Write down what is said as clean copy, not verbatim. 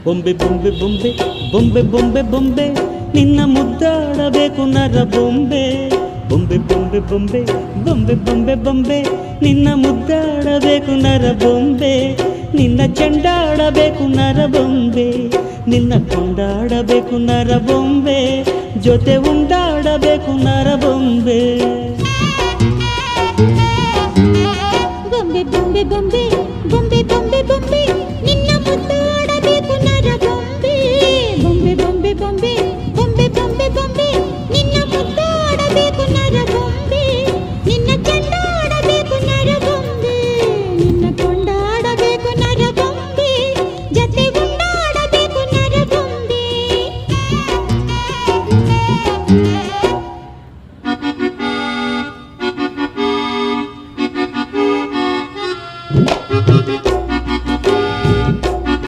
ಬೊಂಬೆ ಬೊಂಬೆ ಬೊಂಬೆ ಬೊಂಬೆ ಬೊಂಬೆ ಬೊಂಬೆ ನಿನ್ನ ಮುದ್ದಾಡಬೇಕು ನರ ಬೊಂಬೆ ಬೊಂಬೆ ಬೊಂಬೆ ಬೊಂಬೆ ಬೊಂಬೆ ಬೊಂಬೆ ಬೊಂಬೆ ನಿನ್ನ ಮುದ್ದಾಡಬೇಕು ನರ ಬೊಂಬೆ ನಿನ್ನ ಚೆಂಡಾಡಬೇಕು ನರ ಬೊಂಬೆ ನಿನ್ನ ಕೊಂಡಾಡಬೇಕು ನರ ಬೊಂಬೆ ಜೊತೆ ಉಂಡಾಡಬೇಕು ನರ ಬೊಂಬೆ ಬೊಂಬೆ ಬೊಂಬೆ ಬೊಂಬೆ